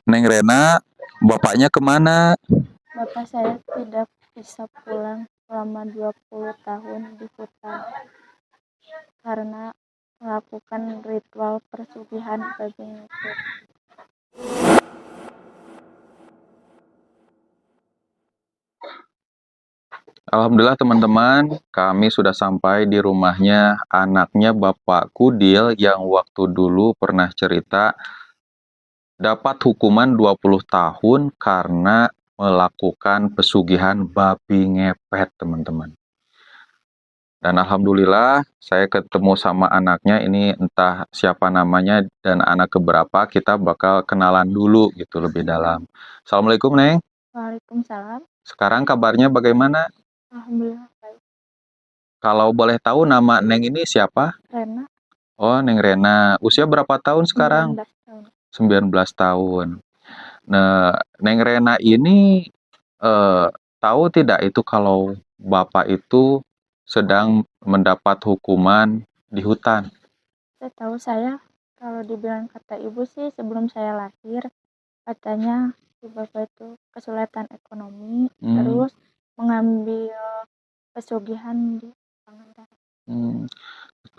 Neng Rena, bapaknya kemana? Bapak saya tidak bisa pulang selama 20 tahun di hutan karena melakukan ritual persugihan babi ngepet. Alhamdulillah teman-teman, kami sudah sampai di rumahnya anaknya Bapak Kudil yang waktu dulu pernah cerita dapat hukuman 20 tahun karena melakukan pesugihan babi ngepet, teman-teman. Dan alhamdulillah saya ketemu sama anaknya, ini entah siapa namanya dan anak keberapa, kita bakal kenalan dulu gitu lebih dalam. Assalamualaikum Neng, Waalaikumsalam. sekarang kabarnya bagaimana? Alhamdulillah baik. Kalau boleh tahu nama Neng ini siapa? Rena Oh, Neng Rena. Usia berapa tahun sekarang? 19 tahun. 19 tahun. Nah, Neng Rena ini tahu tidak itu kalau Bapak itu sedang mendapat hukuman di hutan? Setahu saya, kalau dibilang kata ibu sih sebelum saya lahir, katanya si bapak itu kesulitan ekonomi, terus mengambil pesugihan di Pangandaran. Hmm.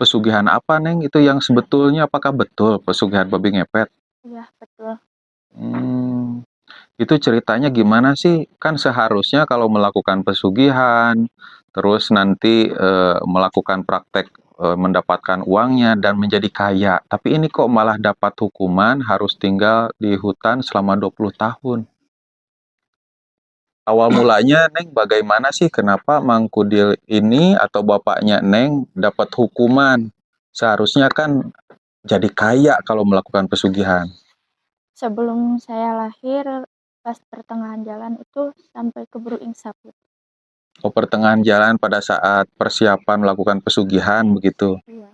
Pesugihan apa, Neng? Itu yang sebetulnya apakah betul pesugihan babi ngepet? Iya, betul. Hmm. Itu ceritanya gimana sih? Kan seharusnya kalau melakukan pesugihan, terus nanti melakukan praktek mendapatkan uangnya dan menjadi kaya. Tapi ini kok malah dapat hukuman harus tinggal di hutan selama 20 tahun. Awal mulanya Neng bagaimana sih kenapa Mang Kudil ini atau bapaknya Neng dapat hukuman? Seharusnya kan jadi kaya kalau melakukan pesugihan. Sebelum saya lahir, pas pertengahan jalan itu sampai keburu insap gitu. Oh, pertengahan jalan pada saat persiapan melakukan pesugihan begitu. Iya.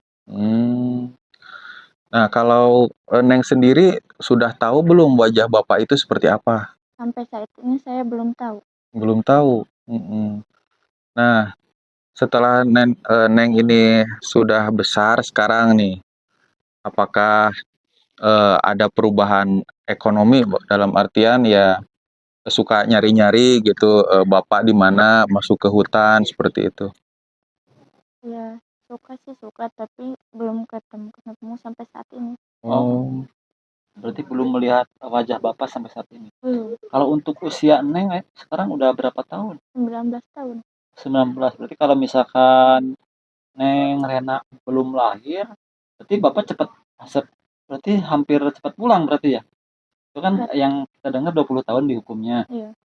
Nah, kalau Neng sendiri sudah tahu belum wajah Bapak itu seperti apa? Sampai saat ini saya belum tahu. Belum tahu. Nah, setelah Neng ini sudah besar sekarang nih, apakah ada perubahan ekonomi dalam artian ya suka nyari-nyari gitu, Bapak di mana masuk ke hutan seperti itu? Ya, suka sih suka, tapi belum ketemu sampai saat ini. Oh, Berarti belum melihat wajah Bapak sampai saat ini. Belum. Kalau untuk usia Neng sekarang udah berapa tahun? 19 tahun. 19. Berarti kalau misalkan Neng Rena belum lahir, berarti Bapak berarti hampir cepat pulang berarti ya? Itu kan yang kita dengar 20 tahun dihukumnya. Iya.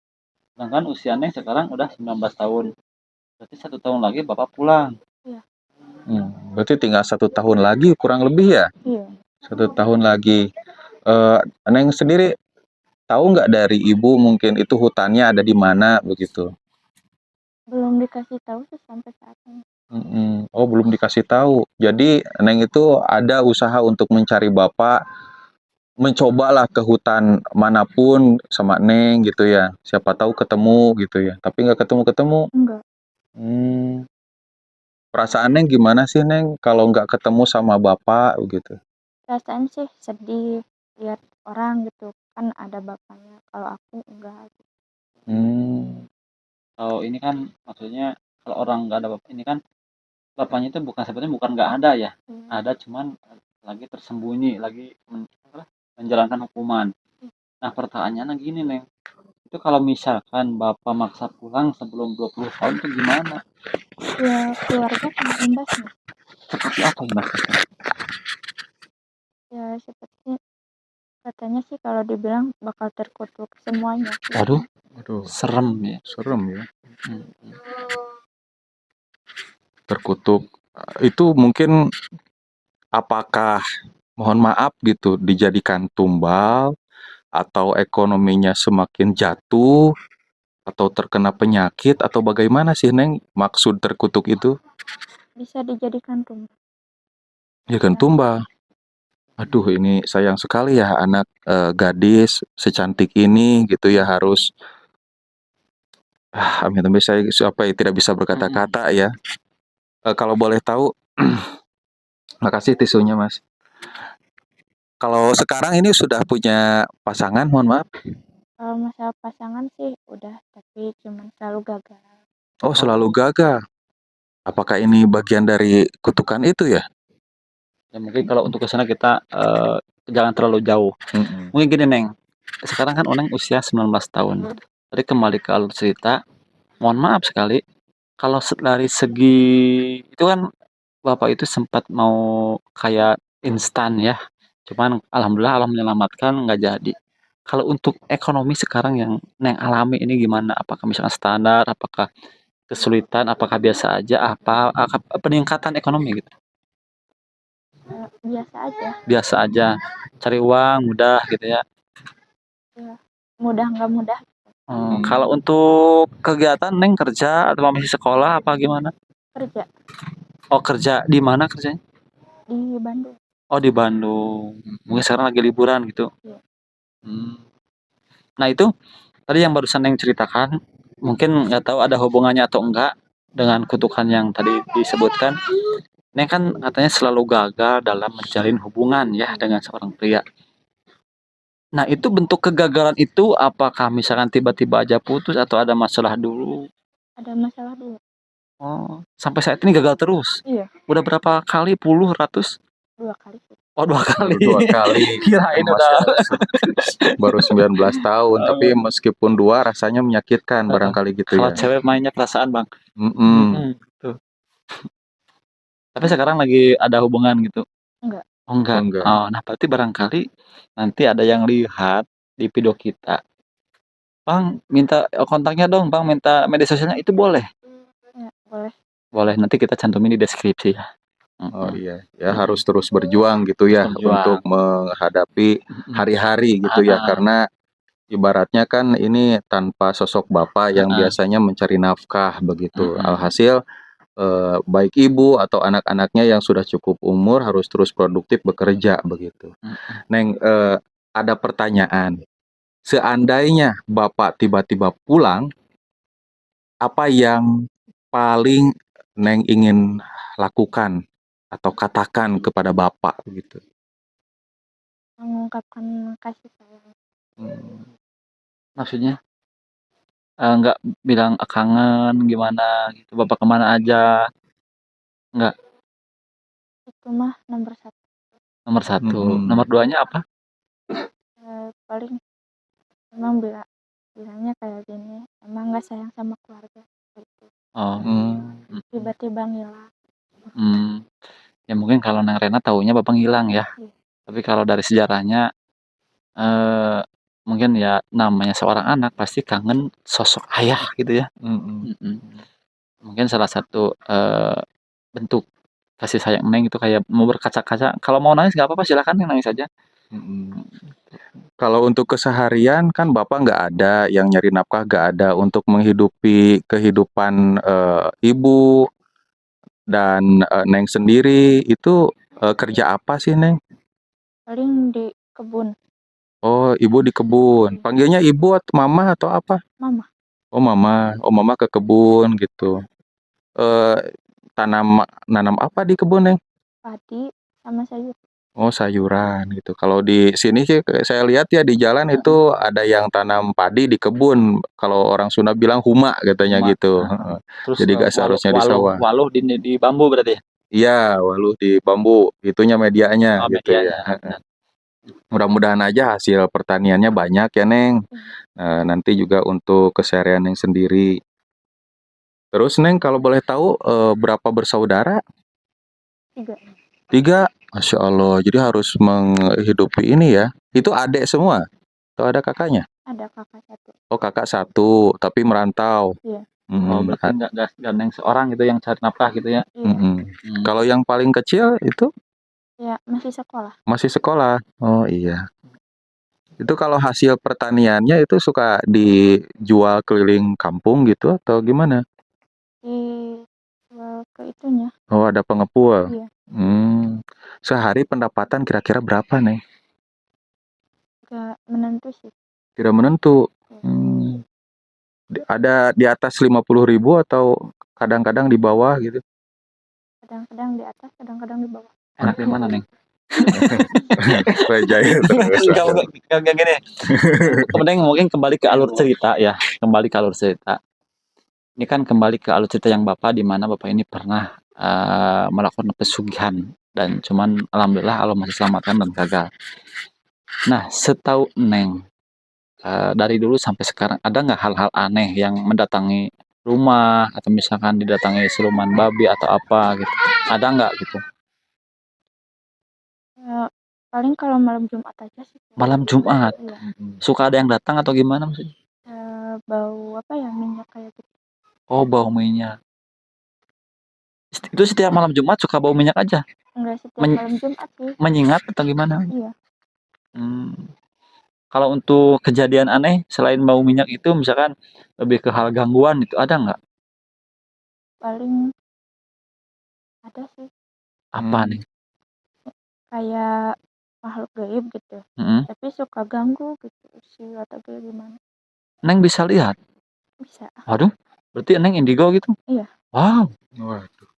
Sedangkan usia Neng sekarang udah 19 tahun. Berarti 1 tahun lagi Bapak pulang. Iya. Berarti tinggal 1 tahun lagi kurang lebih ya? Iya. 1 tahun lagi. Neng sendiri tahu nggak dari ibu mungkin itu hutannya ada di mana begitu? Belum dikasih tahu sih sampai saat ini. Oh, belum dikasih tahu. Jadi Neng itu ada usaha untuk mencari Bapak, mencobalah ke hutan manapun sama Neng gitu ya. Siapa tahu ketemu gitu ya. Tapi nggak ketemu-ketemu. Enggak. Perasaan Neng gimana sih Neng kalau nggak ketemu sama Bapak gitu? Perasaan sih sedih lihat orang gitu, kan ada bapaknya, kalau aku enggak. Kalau ini kan maksudnya kalau orang nggak ada bapak ini kan bapaknya itu sebetulnya bukan nggak ada ya, ada cuman lagi tersembunyi, lagi menjalankan hukuman. Nah pertanyaannya gini Neng, itu kalau misalkan bapak maksa pulang sebelum 20 tahun itu gimana? Ya keluarga kena imbasnya. Seperti apa imbasnya? Ya seperti katanya sih kalau dibilang bakal terkutuk semuanya. Aduh, Serem ya. serem ya. Terkutuk. Itu mungkin apakah mohon maaf gitu dijadikan tumbal atau ekonominya semakin jatuh atau terkena penyakit atau bagaimana sih Neng maksud terkutuk itu? Bisa dijadikan tumbal. Ya kan tumbal. Aduh, ini sayang sekali ya anak gadis secantik ini gitu ya harus amit-amit saya tidak bisa berkata-kata ya. Kalau boleh tahu, makasih tisunya Mas. Kalau sekarang ini sudah punya pasangan, mohon maaf? Kalau masalah pasangan sih udah, tapi cuman selalu gagal. Oh, selalu gagal. Apakah ini bagian dari kutukan itu ya? Ya mungkin kalau untuk ke sana kita jangan terlalu jauh. Mungkin gini Neng, sekarang kan Oneng usia 19 tahun. Tadi kembali ke alur cerita, mohon maaf sekali, kalau dari segi itu kan Bapak itu sempat mau kayak instan ya, cuman alhamdulillah Allah menyelamatkan nggak jadi. Kalau untuk ekonomi sekarang yang Neng alami ini gimana? Apakah misalkan standar, apakah kesulitan, apakah biasa aja, apa peningkatan ekonomi gitu? Biasa aja. Biasa aja, cari uang mudah gitu ya. Ya, mudah nggak mudah. Kalau untuk kegiatan Neng kerja atau masih sekolah apa gimana? Kerja Oh kerja di mana kerjanya? di Bandung. Oh di Bandung. Mungkin sekarang lagi liburan gitu. Iya. Nah itu tadi yang barusan Neng ceritakan, mungkin nggak tahu ada hubungannya atau enggak dengan kutukan yang tadi disebutkan. Neng kan katanya selalu gagal dalam menjalin hubungan ya dengan seorang pria. Nah itu bentuk kegagalan itu apakah misalkan tiba-tiba aja putus atau ada masalah dulu? Ada masalah dulu. Oh, sampai saat ini gagal terus? Iya. Udah berapa kali? Puluh, ratus? 2 kali sih. Oh 2 kali. Baru 2 kali. Kirain udah. Baru 19 tahun, tapi meskipun 2 rasanya menyakitkan barangkali gitu Kalau ya. cewek mainnya perasaan Bang. Tuh. Tapi sekarang lagi ada hubungan gitu? Enggak. Oh enggak? Enggak. Oh, nah berarti barangkali nanti ada yang lihat di video kita. Bang, minta kontaknya dong Bang, minta media sosialnya, itu boleh? Ya, boleh. Boleh, nanti kita cantumin di deskripsi ya. Oh iya, ya harus terus berjuang gitu ya untuk menghadapi hari-hari gitu ya, karena ibaratnya kan ini tanpa sosok bapak yang biasanya mencari nafkah begitu. Alhasil baik ibu atau anak-anaknya yang sudah cukup umur harus terus produktif bekerja begitu. Neng, ada pertanyaan. Seandainya bapak tiba-tiba pulang, apa yang paling Neng ingin lakukan atau katakan kepada bapak gitu? Mengungkapkan kasih sayang. Maksudnya? Nggak bilang kangen gimana gitu, bapak kemana aja? Enggak? Itu mah nomor 1. Nomor 1. Nomor 2-nya apa? Paling emang bilangnya kayak gini, emang nggak sayang sama keluarga gitu. Oh. Tiba-tiba ngilang. Ya mungkin kalau Neng Rena taunya bapak ngilang ya. Tapi kalau dari sejarahnya mungkin ya namanya seorang anak pasti kangen sosok ayah gitu ya. Mungkin salah satu bentuk kasih sayang Neng itu kayak mau berkaca-kaca. Kalau mau nangis nggak apa-apa, silakan nangis aja. Kalau untuk keseharian kan bapak nggak ada yang nyari nafkah, nggak ada untuk menghidupi kehidupan ibu dan Neng sendiri itu kerja apa sih Neng? Paling di kebun. Oh ibu di kebun. Panggilnya ibu atau mama atau apa? Mama. Oh mama. Oh mama ke kebun gitu. Nanam apa di kebun Neng? Padi sama sayur. Oh sayuran gitu. Kalau di sini sih saya lihat ya di jalan itu ada yang tanam padi di kebun. Kalau orang Sunda bilang huma katanya gitu. Terus Jadi gak seharusnya di sawah. waluh di bambu berarti ya? Iya, waluh di bambu. Itunya medianya gitu ya. Medianya. Mudah-mudahan aja hasil pertaniannya banyak ya Neng. Nanti juga untuk keseharian Neng sendiri. Terus Neng kalau boleh tahu berapa bersaudara? 3. Masya Allah, jadi harus menghidupi ini ya. Itu adik semua? Atau ada kakaknya? Ada kakak 1. Oh kakak 1, tapi merantau. Iya. Oh berarti nggak Neng seorang gitu yang cari nafkah gitu ya? Kalau yang paling kecil itu? Ya masih sekolah. Masih sekolah? Oh iya. Itu kalau hasil pertaniannya itu suka dijual keliling kampung gitu atau gimana? Dijual ke itunya. Oh ada pengepul? Iya. Sehari pendapatan kira-kira berapa Neng? Gak menentu sih. Tidak menentu. Ada di atas 50.000 atau kadang-kadang di bawah gitu? Kadang-kadang di atas, kadang-kadang di bawah. Enak di mana Neng? Bajai terus. Gak gini. Kemudian mungkin kembali ke alur cerita ya, kembali ke alur cerita. Ini kan kembali ke alur cerita yang Bapak, di mana Bapak ini pernah melakukan pesugihan dan cuman alhamdulillah Allah masih selamatkan dan gagal. Nah, setahu Neng, dari dulu sampai sekarang ada nggak hal-hal aneh yang mendatangi rumah atau misalkan didatangi siluman babi atau apa gitu? Ada nggak gitu? Ya, paling kalau malam Jumat aja sih. Malam Jumat Iya. suka ada yang datang atau gimana maksudnya? Bau apa ya, minyak kayak gitu. Oh, bau minyak. Itu setiap malam Jumat suka bau minyak aja? Enggak setiap Men- malam Jumat sih. Menyengat atau gimana? Iya. Kalau untuk kejadian aneh selain bau minyak itu misalkan lebih ke hal gangguan itu ada nggak? Paling ada sih Apa nih? kayak makhluk gaib gitu. Tapi suka ganggu gitu sih atau kayak gimana. Neng bisa lihat? Bisa. Waduh, berarti Neng indigo gitu? Iya. Wow, Waduh,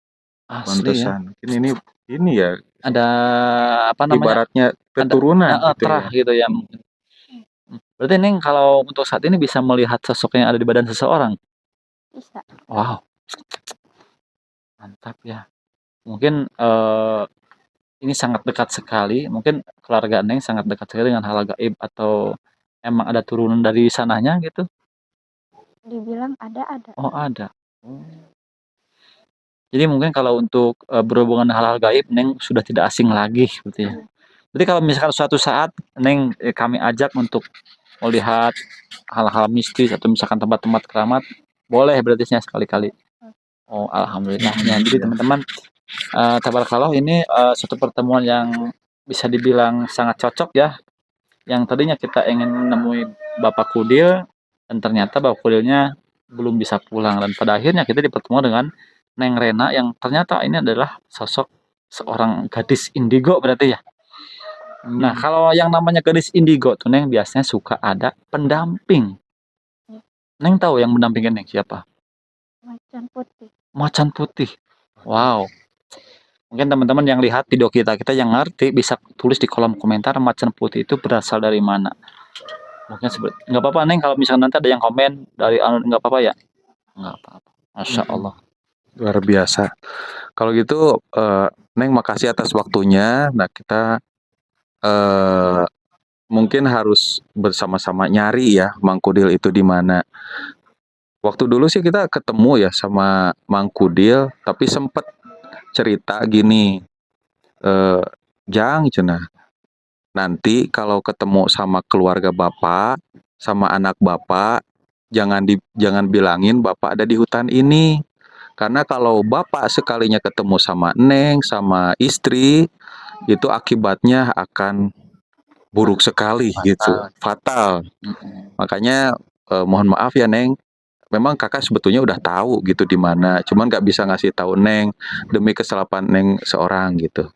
asli ya. pantesan. Ini ya Ada apa namanya? ibaratnya keturunan gitu ya. Terah gitu ya. Berarti Neng kalau untuk saat ini bisa melihat sosok yang ada di badan seseorang? Bisa. Wow, mantap ya. Mungkin ini sangat dekat sekali. Mungkin keluarga Neng sangat dekat sekali dengan hal gaib atau emang ada turunan dari sananya gitu? Dibilang ada. Oh, ada. Jadi mungkin kalau untuk berhubungan hal-hal gaib, Neng sudah tidak asing lagi, gitu ya. Jadi kalau misalkan suatu saat Neng kami ajak untuk melihat hal-hal mistis atau misalkan tempat-tempat keramat, boleh berarti sekali-kali. Oh, alhamdulillah. Ya, jadi teman-teman, tabarakallah ini suatu pertemuan yang bisa dibilang sangat cocok ya. Yang tadinya kita ingin menemui Bapak Kudil dan ternyata Bapak Kudilnya belum bisa pulang, dan pada akhirnya kita dipertemukan dengan Neng Rena yang ternyata ini adalah sosok seorang gadis indigo berarti ya. Nah, kalau yang namanya gadis indigo tuh Neng biasanya suka ada pendamping. Neng tahu yang mendampingin Neng siapa? Macan putih. Macan putih. Wow. Mungkin teman-teman yang lihat video kita yang ngerti bisa tulis di kolom komentar macan putih itu berasal dari mana. Mungkin nggak apa-apa Neng kalau misalnya nanti ada yang komen dari nggak apa-apa ya. Nggak apa-apa. Masya Allah. Luar biasa. Kalau gitu Neng makasih atas waktunya. Nah, kita mungkin harus bersama-sama nyari ya Mang Kudil itu di mana. Waktu dulu sih kita ketemu ya sama Mang Kudil, tapi sempet cerita gini, Jang cenah. Nanti kalau ketemu sama keluarga Bapak, sama anak Bapak, jangan bilangin Bapak ada di hutan ini. Karena kalau Bapak sekalinya ketemu sama Neng, sama istri, itu akibatnya akan buruk sekali gitu, fatal. Makanya mohon maaf ya Neng, memang kakak sebetulnya udah tahu gitu di mana, cuman nggak bisa ngasih tahu Neng demi keselamatan Neng seorang gitu,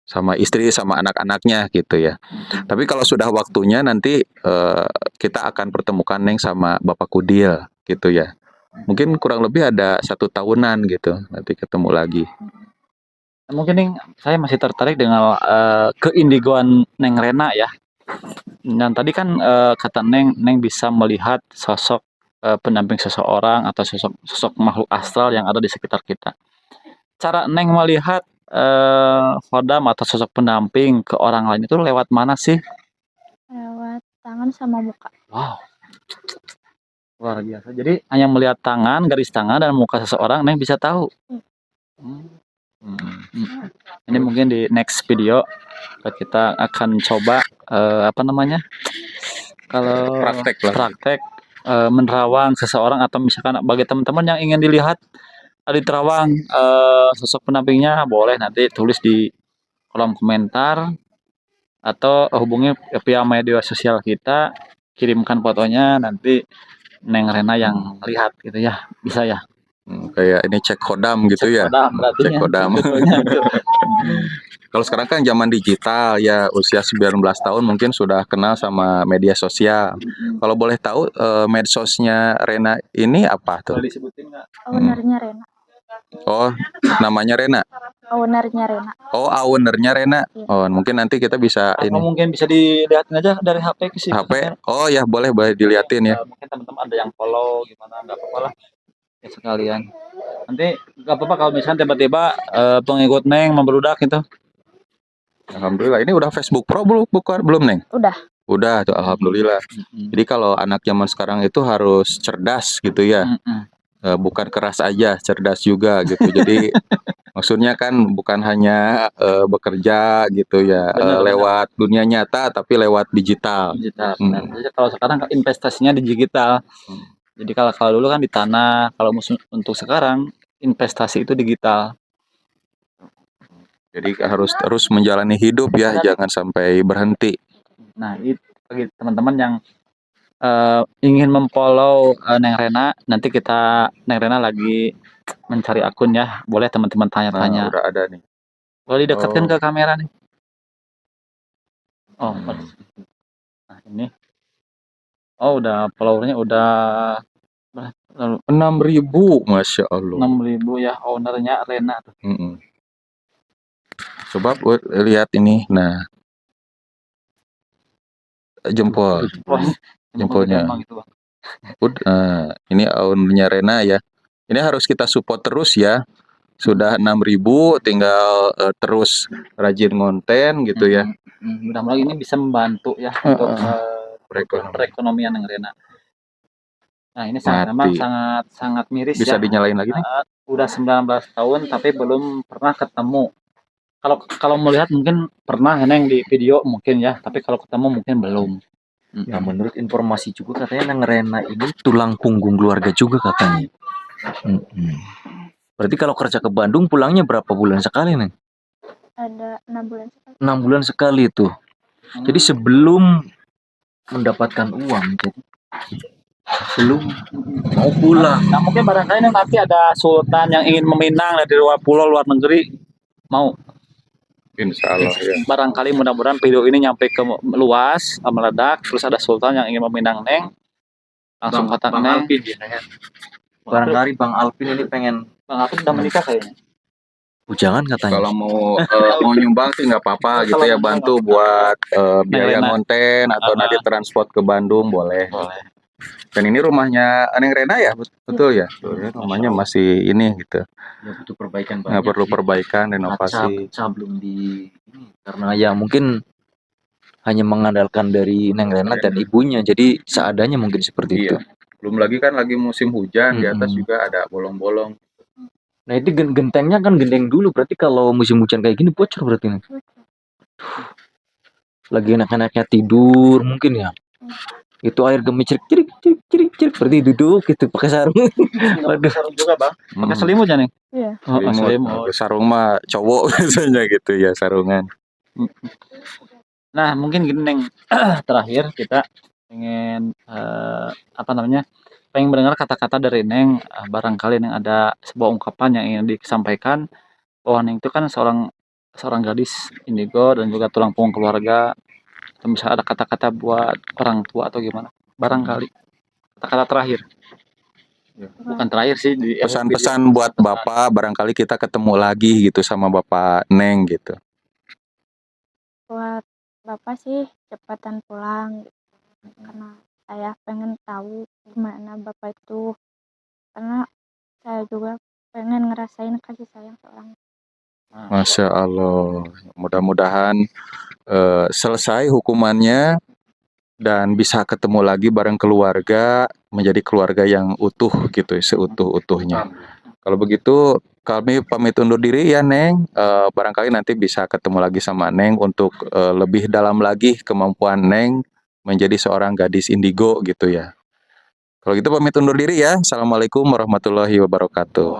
sama istri sama anak-anaknya gitu ya. Tapi kalau sudah waktunya nanti kita akan pertemukan Neng sama Bapak Kudil gitu ya. Mungkin kurang lebih ada 1 tahunan gitu, nanti ketemu lagi. Mungkin Neng, saya masih tertarik dengan keindigoan Neng Rena ya. Dan tadi kan kata Neng bisa melihat sosok pendamping seseorang atau sosok makhluk astral yang ada di sekitar kita. Cara Neng melihat Khodam atau sosok pendamping ke orang lain itu lewat mana sih? Lewat tangan sama muka. Wow, luar biasa. Jadi hanya melihat tangan, garis tangan dan muka seseorang, Neng bisa tahu. Ini mungkin di next video kita akan coba apa namanya? Kalau praktek menerawang seseorang atau misalkan bagi teman-teman yang ingin dilihat di terawang sosok pendampingnya, boleh nanti tulis di kolom komentar atau hubungi via media sosial kita, kirimkan fotonya, nanti Neng Rena yang lihat gitu ya, bisa ya. Kayak ini cek Khodam gitu ya. Cek Khodam. Kalau sekarang kan zaman digital ya, usia 19 tahun mungkin sudah kenal sama media sosial. Kalau boleh tahu medsosnya Rena ini apa tuh? Boleh disebutin nggak? Ownernya Rena. Oh, namanya Rena. ownernya Rena. Oh, ownernya Rena. Iya. Oh, mungkin nanti kita bisa Atau ini mungkin bisa dilihatin aja dari HP ke sih. HP. Oh ya, boleh diliatin ya. Mungkin teman-teman ada yang follow gimana, nggak apa-apa lah. Ya sekalian. Nanti nggak apa-apa kalau misalnya tiba-tiba pengikut Neng membludak gitu. Alhamdulillah. Ini udah Facebook Pro belum, Neng? Udah. Udah tuh, alhamdulillah. Jadi kalau anak zaman sekarang itu harus cerdas gitu ya. Bukan keras aja, cerdas juga gitu. Jadi maksudnya kan bukan hanya bekerja gitu ya, Benar, lewat dunia nyata tapi lewat digital. Digital. Jadi kalau sekarang investasinya di digital. Jadi kalau dulu kan di tanah, kalau untuk sekarang investasi itu digital. Jadi harus terus menjalani hidup ya, jangan sampai berhenti. Nah, itu bagi teman-teman yang ingin memfollow Neng Rena, nanti Neng Rena lagi mencari akun ya, boleh teman-teman tanya-tanya. Nah, udah ada nih. Boleh didekatkan ke kamera nih. Oh, nah ini. Oh, udah followernya udah 6.000, Masya Allah. 6.000 ya, ownernya Rena. Coba lihat ini, nah jempolnya. Ini ownernya Rena ya. Ini harus kita support terus ya. Sudah 6.000, tinggal terus rajin konten gitu ya. Mudah-mudahan ini bisa membantu ya untuk perekonomian yang Rena. Nah, ini memang sangat miris bisa ya. Dinyalain lagi nih? Udah 19 tahun tapi belum pernah ketemu. Kalau melihat mungkin pernah Neng di video mungkin ya, tapi kalau ketemu mungkin belum. Nah, menurut informasi juga katanya Neng Rena ini tulang punggung keluarga juga katanya. Berarti kalau kerja ke Bandung pulangnya berapa bulan sekali, Neng? Ada 6 bulan sekali. 6 bulan sekali tuh. Jadi sebelum mendapatkan uang, jadi belum mau pulang. Nah, mungkin barangkali nanti ada sultan yang ingin meminang dari luar pulau, luar negeri, mau. Insya Allah ya. Barangkali mudah-mudahan video ini nyampe ke luas, meledak, terus ada sultan yang ingin meminang Neng, langsung kontak Neng. Alvin ya. Barangkali Bang Alvin ini pengen. Bang Alvin udah menikah kayaknya. Jangan katanya. Kalau mau nyumbang sih nggak apa-apa gitu ya, bantu buat biaya konten atau nanti transport ke Bandung boleh. Dan ini rumahnya Neng Rena ya, betul ya? Rumahnya masih ini gitu. Ya, butuh perbaikan banyak. Nggak perlu perbaikan, renovasi. Kaca belum di ini, karena ya mungkin hanya mengandalkan dari Neng Rena dan ibunya, jadi seadanya mungkin seperti itu. Belum lagi kan lagi musim hujan, di atas juga ada bolong-bolong. Nah, itu gentengnya kan genteng dulu, berarti kalau musim hujan kayak gini bocor berarti nih. Lagi enak-enaknya tidur mungkin ya. Itu air gemi cirik, berarti duduk gitu pakai sarung. Waduh, sarung juga Bang. Pakai selimut ya nih? Iya. Selimut. Sarung mah cowok biasanya gitu ya, sarungan. Nah, mungkin gini Neng, terakhir kita pengen pengen mendengar kata-kata dari Neng, barangkali Neng ada sebuah ungkapan yang ingin disampaikan bahwa Neng itu kan seorang gadis indigo dan juga tulang punggung keluarga. Atau misalnya ada kata-kata buat orang tua atau gimana? Barangkali kata-kata terakhir. Bukan terakhir sih, Pesan-pesan buat Bapak, barangkali kita ketemu lagi gitu sama Bapak Neng gitu. Buat Bapak sih cepatan pulang gitu. Karena saya pengen tahu gimana Bapak itu, karena saya juga pengen ngerasain kasih sayang seorang. Masya Allah, mudah-mudahan selesai hukumannya dan bisa ketemu lagi bareng keluarga, menjadi keluarga yang utuh gitu, seutuh-utuhnya. Kalau begitu kami pamit undur diri ya Neng, barangkali nanti bisa ketemu lagi sama Neng untuk lebih dalam lagi kemampuan Neng menjadi seorang gadis indigo gitu ya. Kalau gitu pamit undur diri ya. Assalamualaikum warahmatullahi wabarakatuh.